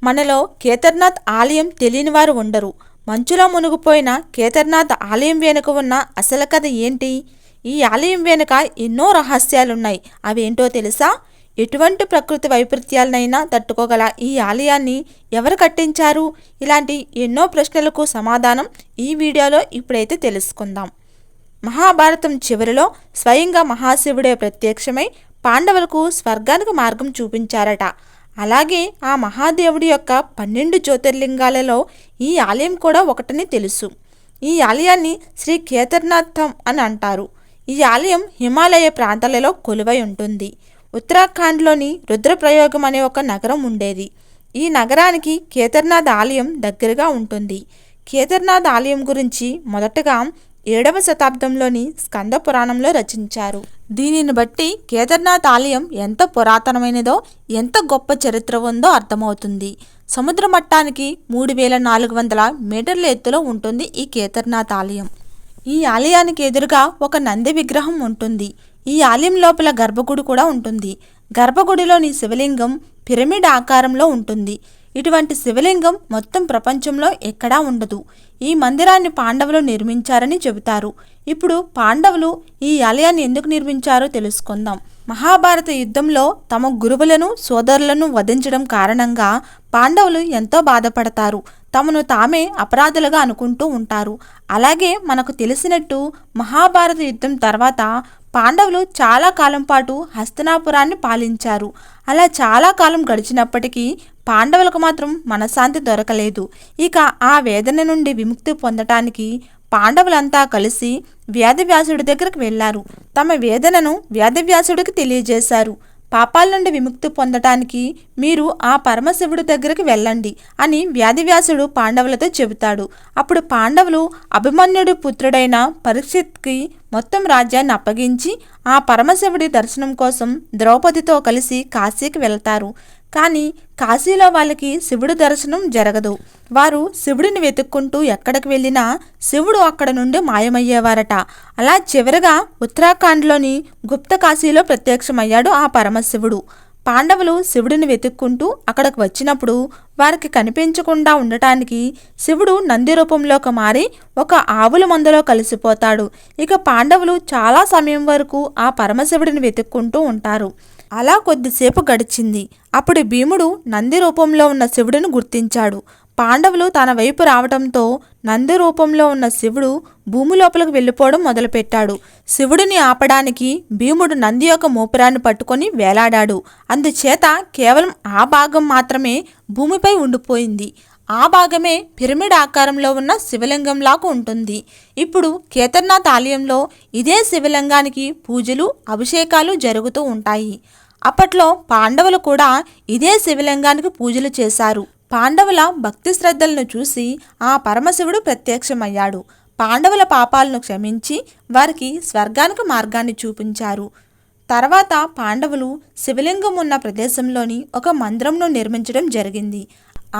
మనలో కేదార్నాథ్ ఆలయం తెలియని వారు ఉండరు. మంచులో మునిగిపోయిన కేదార్నాథ్ ఆలయం వెనుక ఉన్న అసలు కథ ఏంటి? ఈ ఆలయం వెనుక ఎన్నో రహస్యాలున్నాయి. అవేంటో తెలుసా? ఎటువంటి ప్రకృతి వైపరీత్యాలనైనా తట్టుకోగల ఈ ఆలయాన్ని ఎవరు కట్టించారు? ఇలాంటి ఎన్నో ప్రశ్నలకు సమాధానం ఈ వీడియోలో ఇప్పుడైతే తెలుసుకుందాం. మహాభారతం చివరిలో స్వయంగా మహాశివుడే ప్రత్యక్షమై పాండవులకు స్వర్గానికి మార్గం చూపించారట. అలాగే ఆ మహాదేవుడి యొక్క 12 జ్యోతిర్లింగాలలో ఈ ఆలయం కూడా ఒకటని తెలుసు. ఈ ఆలయాన్ని శ్రీ కేదార్నాథం అని అంటారు. ఈ ఆలయం హిమాలయ ప్రాంతాలలో కొలువై ఉంటుంది. ఉత్తరాఖండ్లోని రుద్రప్రయోగం అనే ఒక నగరం ఉండేది. ఈ నగరానికి కేదార్నాథ్ ఆలయం దగ్గరగా ఉంటుంది. కేదార్నాథ్ ఆలయం గురించి మొదటగా 7వ శతాబ్దంలోని స్కంద పురాణంలో రచించారు. దీనిని బట్టి కేదార్నాథ్ ఆలయం ఎంత పురాతనమైనదో, ఎంత గొప్ప చరిత్ర ఉందో అర్థమవుతుంది. సముద్ర మట్టానికి 3400 మీటర్ల ఎత్తులో ఉంటుంది ఈ కేదార్నాథ్ ఆలయం. ఈ ఆలయానికి ఎదురుగా ఒక నంది విగ్రహం ఉంటుంది. ఈ ఆలయం లోపల గర్భగుడి కూడా ఉంటుంది. గర్భగుడిలోని శివలింగం పిరమిడ్ ఆకారంలో ఉంటుంది. ఇటువంటి శివలింగం మొత్తం ప్రపంచంలో ఎక్కడా ఉండదు. ఈ మందిరాన్ని పాండవులు నిర్మించారని చెబుతారు. ఇప్పుడు పాండవులు ఈ ఆలయాన్ని ఎందుకు నిర్మించారో తెలుసుకుందాం. మహాభారత యుద్ధంలో తమ గురువులను సోదరులను వధించడం కారణంగా పాండవులు ఎంతో బాధపడతారు. తమను తామే అపరాధులుగా అనుకుంటూ ఉంటారు. అలాగే మనకు తెలిసినట్టు మహాభారత యుద్ధం తర్వాత పాండవులు చాలా కాలం పాటు హస్తినాపురాన్ని పాలించారు. అలా చాలా కాలం గడిచినప్పటికీ పాండవులకు మాత్రం మనశ్శాంతి దొరకలేదు. ఇక ఆ వేదన నుండి విముక్తి పొందటానికి పాండవులంతా కలిసి వేదవ్యాసుడి దగ్గరకు వెళ్లారు. తమ వేదనను వేదవ్యాసుడికి తెలియజేశారు. పాపాల నుండి విముక్తి పొందటానికి మీరు ఆ పరమశివుడి దగ్గరికి వెళ్ళండి అని వేదవ్యాసుడు పాండవులతో చెబుతాడు. అప్పుడు పాండవులు అభిమన్యుడి పుత్రుడైన పరీక్షిత్కి మొత్తం రాజ్యాన్ని అప్పగించి ఆ పరమశివుడి దర్శనం కోసం ద్రౌపదితో కలిసి కాశీకి వెళ్తారు. కానీ కాశీలో వాళ్ళకి శివుడి దర్శనం జరగదు. వారు శివుడిని వెతుక్కుంటూ ఎక్కడికి వెళ్ళినా శివుడు అక్కడ నుండి మాయమయ్యేవారట. అలా చివరగా ఉత్తరాఖండ్లోని గుప్త కాశీలో ప్రత్యక్షమయ్యాడు ఆ పరమశివుడు. పాండవులు శివుడిని వెతుక్కుంటూ అక్కడికి వచ్చినప్పుడు వారికి కనిపించకుండా ఉండటానికి శివుడు నంది రూపంలోకి మారి ఒక ఆవుల మందలో కలిసిపోతాడు. ఇక పాండవులు చాలా సమయం వరకు ఆ పరమశివుడిని వెతుక్కుంటూ ఉంటారు. అలా కొద్దిసేపు గడిచింది. అప్పుడు భీముడు నంది రూపంలో ఉన్న శివుడిని గుర్తించాడు. పాండవులు తన వైపు రావడంతో నంది రూపంలో ఉన్న శివుడు భూమి లోపలికి వెళ్ళిపోవడం మొదలుపెట్టాడు. శివుడిని ఆపడానికి భీముడు నంది యొక్క మోపురాన్ని పట్టుకొని వేలాడాడు. అందుచేత కేవలం ఆ భాగం మాత్రమే భూమిపై ఉండిపోయింది. ఆ భాగమే పిరమిడ్ ఆకారంలో ఉన్న శివలింగంలాగా ఉంటుంది. ఇప్పుడు కేదార్నాథ్ ఆలయంలో ఇదే శివలింగానికి పూజలు, అభిషేకాలు జరుగుతూ ఉంటాయి. అప్పట్లో పాండవులు కూడా ఇదే శివలింగానికి పూజలు చేశారు. పాండవుల భక్తి శ్రద్ధలను చూసి ఆ పరమశివుడు ప్రత్యక్షమయ్యాడు. పాండవుల పాపాలను క్షమించి వారికి స్వర్గానికి మార్గాన్ని చూపించారు. తర్వాత పాండవులు శివలింగం ఉన్న ప్రదేశంలోని ఒక మందిరంను నిర్మించడం జరిగింది.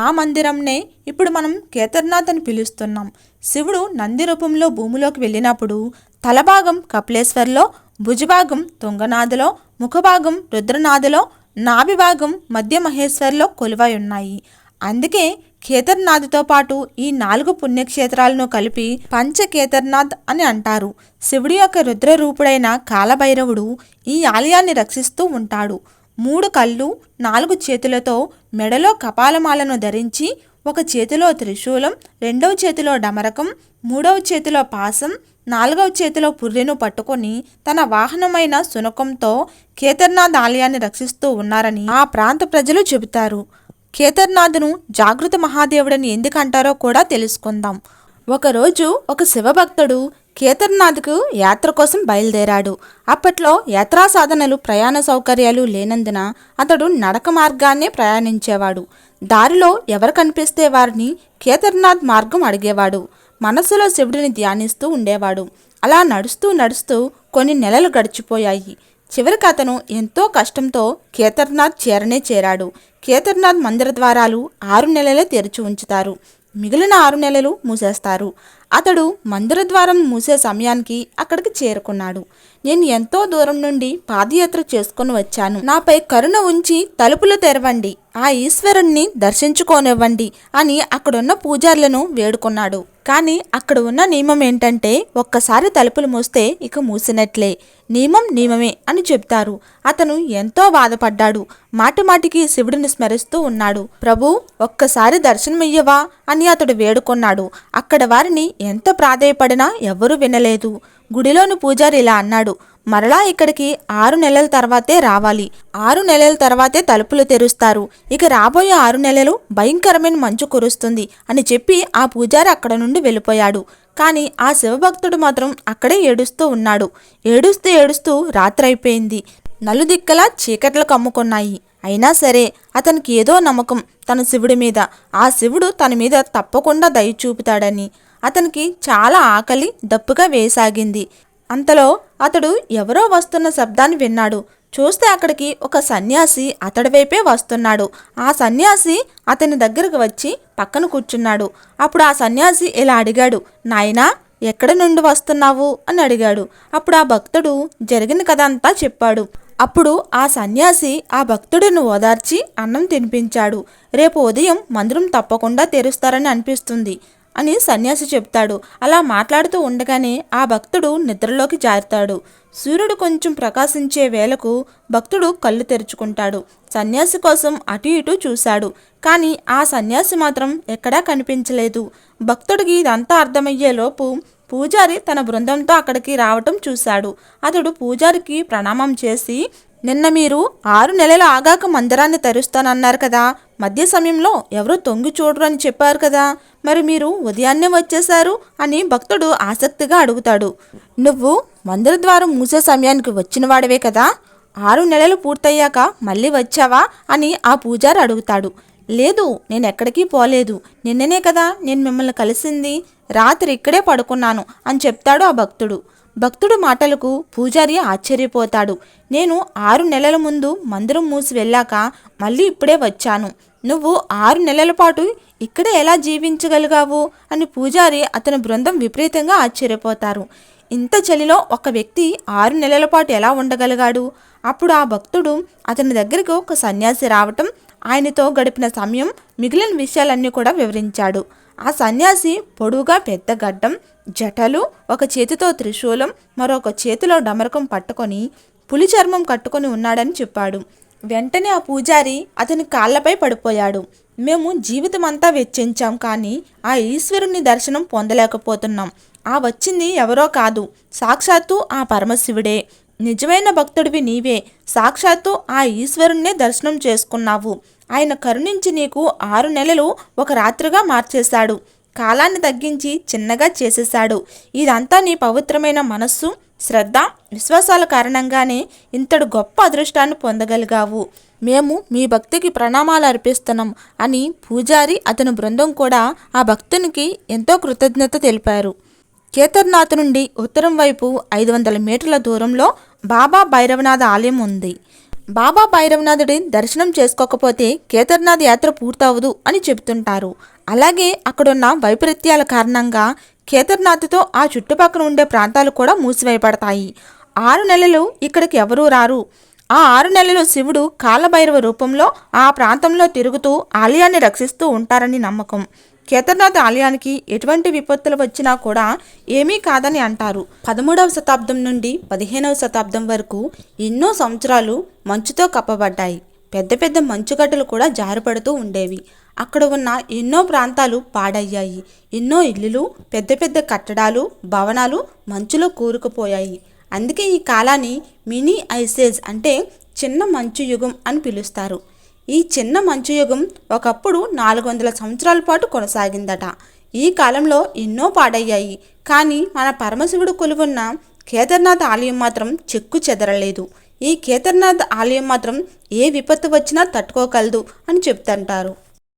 ఆ మందిరంనే ఇప్పుడు మనం కేదార్నాథ్ అని పిలుస్తున్నాం. శివుడు నంది రూపంలో భూమిలోకి వెళ్ళినప్పుడు తలభాగం కపిలేశ్వర్లో, భుజభాగం తుంగనాథలో, ముఖభాగం రుద్రనాథలో, నాభిభాగం మధ్య మహేశ్వర్లో కొలువై ఉన్నాయి. అందుకే కేదార్నాథ్తో పాటు ఈ 4 పుణ్యక్షేత్రాలను కలిపి పంచ కేదార్నాథ్ అని అంటారు. శివుడి యొక్క రుద్ర రూపుడైన కాలభైరవుడు ఈ ఆలయాన్ని రక్షిస్తూ ఉంటాడు. 3 కళ్ళు, 4 చేతులతో మెడలో కపాలమాలను ధరించి ఒక చేతిలో త్రిశూలం, 2వ చేతిలో డమరకం, 3వ చేతిలో పాసం, 4వ చేతిలో పుర్రెను పట్టుకొని తన వాహనమైన శునకంతో కేదార్నాథ్ ఆలయాన్ని రక్షిస్తూ ఉన్నారని ఆ ప్రాంత ప్రజలు చెబుతారు. కేదార్నాథ్ను జాగృత మహాదేవుడని ఎందుకంటారో కూడా తెలుసుకుందాం. ఒకరోజు ఒక శివభక్తుడు కేదార్నాథ్కు యాత్ర కోసం బయలుదేరాడు. అప్పట్లో యాత్రా సాధనలు, ప్రయాణ సౌకర్యాలు లేనందున అతడు నడక మార్గాన్నే ప్రయాణించేవాడు. దారిలో ఎవరు కనిపిస్తే వారిని కేదార్నాథ్ మార్గం అడిగేవాడు. మనస్సులో శివుడిని ధ్యానిస్తూ ఉండేవాడు. అలా నడుస్తూ నడుస్తూ కొన్ని నెలలు గడిచిపోయాయి. చివరికి అతను ఎంతో కష్టంతో కేదార్నాథ్ చేరాడు. కేదార్నాథ్ మందిర ద్వారాలు 6 నెలలే తెరిచి ఉంచుతారు. మిగిలిన 6 నెలలు మూసేస్తారు. అతడు మందిర ద్వారం మూసే సమయానికి అక్కడికి చేరుకున్నాడు. నేను ఎంతో దూరం నుండి పాదయాత్ర చేసుకుని వచ్చాను. నాపై కరుణ ఉంచి తలుపులు తెరవండి, ఆ ఈశ్వరుణ్ణి దర్శించుకోనివ్వండి అని అక్కడున్న పూజారులను వేడుకున్నాడు. కానీ అక్కడ ఉన్న నియమం ఏంటంటే ఒక్కసారి తలుపులు మూస్తే ఇక మూసినట్లే, నియమం నియమమే అని చెప్తారు. అతను ఎంతో బాధపడ్డాడు. మాటిమాటికి శివుడిని స్మరిస్తూ ఉన్నాడు. ప్రభు, ఒక్కసారి దర్శనమియ్యవా అని అతడు వేడుకొన్నాడు. అక్కడ వారిని ఎంత ప్రాధేయపడినా ఎవ్వరూ వినలేదు. గుడిలోని పూజారి ఇలా అన్నాడు, మరలా ఇక్కడికి 6 నెలల తర్వాతే రావాలి. 6 నెలల తర్వాతే తలుపులు తెరుస్తారు. ఇక రాబోయే 6 నెలలు భయంకరమైన మంచు కురుస్తుంది అని చెప్పి ఆ పూజారి అక్కడ నుండి వెళ్ళిపోయాడు. కానీ ఆ శివభక్తుడు మాత్రం అక్కడే ఏడుస్తూ ఉన్నాడు. ఏడుస్తూ ఏడుస్తూ రాత్రైపోయింది. నలుదిక్కలా చీకట్లు కమ్ముకున్నాయి. అయినా సరే అతనికి ఏదో నమ్మకం తన శివుడి మీద. ఆ శివుడు తన మీద తప్పకుండా దయ చూపుతాడని. అతనికి చాలా ఆకలి దప్పుగా వేసాగింది. అంతలో అతడు ఎవరో వస్తున్న శబ్దాన్ని విన్నాడు. చూస్తే అక్కడికి ఒక సన్యాసి అతడి వైపే వస్తున్నాడు. ఆ సన్యాసి అతని దగ్గరకు వచ్చి పక్కన కూర్చున్నాడు. అప్పుడు ఆ సన్యాసి ఇలా అడిగాడు, నాయనా, ఎక్కడి నుండి వస్తున్నావు అని అడిగాడు. అప్పుడు ఆ భక్తుడు జరిగిన కథ అంతా చెప్పాడు. అప్పుడు ఆ సన్యాసి ఆ భక్తుడిని ఓదార్చి అన్నం తినిపించాడు. రేపు ఉదయం మందిరం తప్పకుండా తెరుస్తారని అనిపిస్తుంది అని సన్యాసి చెప్తాడు. అలా మాట్లాడుతూ ఉండగానే ఆ భక్తుడు నిద్రలోకి జారుతాడు. సూర్యుడు కొంచెం ప్రకాశించే వేళకు భక్తుడు కళ్ళు తెరుచుకుంటాడు. సన్యాసి కోసం అటు ఇటు చూశాడు. కానీ ఆ సన్యాసి మాత్రం ఎక్కడా కనిపించలేదు. భక్తుడికి ఇదంతా అర్థమయ్యేలోపు పూజారి తన బృందంతో అక్కడికి రావటం చూశాడు. అతడు పూజారికి ప్రణామం చేసి, నిన్న మీరు 6 నెలలు ఆగాక మందిరాన్ని తెరుస్తానన్నారు కదా, మధ్య సమయంలో ఎవరో తొంగి చూడరు అని చెప్పారు కదా, మరి మీరు ఉదయాన్నే వచ్చేశారు అని భక్తుడు ఆసక్తిగా అడుగుతాడు. నువ్వు మందిర ద్వారం మూసే సమయానికి వచ్చినవాడవే కదా, 6 నెలలు పూర్తయ్యాక మళ్ళీ వచ్చావా అని ఆ పూజారి అడుగుతాడు. లేదు, నేను ఎక్కడికి పోలేదు. నిన్ననే కదా నేను మిమ్మల్ని కలిసింది. రాత్రి ఇక్కడే పడుకున్నాను అని చెప్తాడు ఆ భక్తుడు. భక్తుడు మాటలకు పూజారి ఆశ్చర్యపోతాడు. నేను 6 నెలల ముందు మందిరం మూసి వెళ్ళాక మళ్ళీ ఇప్పుడే వచ్చాను. నువ్వు 6 నెలల పాటు ఇక్కడే ఎలా జీవించగలిగావు అని పూజారి అతని బృందం విపరీతంగా ఆశ్చర్యపోతారు. ఇంత చలిలో ఒక వ్యక్తి 6 నెలల పాటు ఎలా ఉండగలిగాడు? అప్పుడు ఆ భక్తుడు అతని దగ్గరికి ఒక సన్యాసి రావటం, ఆయనతో గడిపిన సమయం, మిగిలిన విషయాలన్నీ కూడా వివరించాడు. ఆ సన్యాసి పొడువుగా పెద్ద గడ్డం, జటలు, ఒక చేతితో త్రిశూలం, మరొక చేతిలో డమరకం పట్టుకొని పులి చర్మం కట్టుకొని ఉన్నాడని చెప్పాడు. వెంటనే ఆ పూజారి అతని కాళ్లపై పడిపోయాడు. మేము జీవితమంతా వెచ్చించాం, కానీ ఆ ఈశ్వరుని దర్శనం పొందలేకపోతున్నాం. ఆ వచ్చింది ఎవరో కాదు, సాక్షాత్తు ఆ పరమశివుడే. నిజమైన భక్తుడివి నీవే. సాక్షాత్తు ఆ ఈశ్వరుణ్ణే దర్శనం చేసుకున్నావు. ఆయన కరుణించి నీకు 6 నెలలు ఒక రాత్రిగా మార్చేశాడు. కాలాన్ని తగ్గించి చిన్నగా చేసేశాడు. ఇదంతా నీ పవిత్రమైన మనస్సు, శ్రద్ధ, విశ్వాసాల కారణంగానే ఇంతటి గొప్ప అదృష్టాన్ని పొందగలిగావు. మేము మీ భక్తికి ప్రణామాలు అర్పిస్తున్నాం అని పూజారి అతని బృందం కూడా ఆ భక్తునికి ఎంతో కృతజ్ఞత తెలిపారు. కేదార్నాథ్ నుండి ఉత్తరం వైపు 500 మీటర్ల దూరంలో బాబా భైరవనాథ ఆలయం ఉంది. బాబా భైరవనాథుడి దర్శనం చేసుకోకపోతే కేదార్నాథ్ యాత్ర పూర్తవదు అని చెబుతుంటారు. అలాగే అక్కడున్న వైపరీత్యాల కారణంగా కేదార్నాథ్తో ఆ చుట్టుపక్కల ఉండే ప్రాంతాలు కూడా మూసివేయబడతాయి. 6 నెలలు ఇక్కడికి ఎవరూ రారు. ఆ 6 నెలలు శివుడు కాలభైరవ రూపంలో ఆ ప్రాంతంలో తిరుగుతూ ఆలయాన్ని రక్షిస్తూ ఉంటారని నమ్మకం. కేదార్నాథ్ ఆలయానికి ఎటువంటి విపత్తులు వచ్చినా కూడా ఏమీ కాదని అంటారు. 13వ శతాబ్దం నుండి 15వ శతాబ్దం వరకు ఎన్నో సంవత్సరాలు మంచుతో కప్పబడ్డాయి. పెద్ద పెద్ద మంచుగడ్డలు కూడా జారిపడుతూ ఉండేవి. అక్కడ ఉన్న ఎన్నో ప్రాంతాలు పాడయ్యాయి. ఎన్నో ఇల్లులు, పెద్ద పెద్ద కట్టడాలు, భవనాలు మంచులో కూరుకుపోయాయి. అందుకే ఈ కాలాన్ని మినీ ఐసేజ్ అంటే చిన్న మంచు యుగం అని పిలుస్తారు. ఈ చిన్న మంచు యుగం ఒకప్పుడు 400 సంవత్సరాల పాటు కొనసాగిందట. ఈ కాలంలో ఎన్నో పాడయ్యాయి. కానీ మన పరమశివుడు కొలువున్న కేదార్నాథ్ ఆలయం మాత్రం చెక్కు చెదరలేదు. ఈ కేదార్నాథ్ ఆలయం మాత్రం ఏ విపత్తు వచ్చినా తట్టుకోగలదు అని చెప్తుంటారు.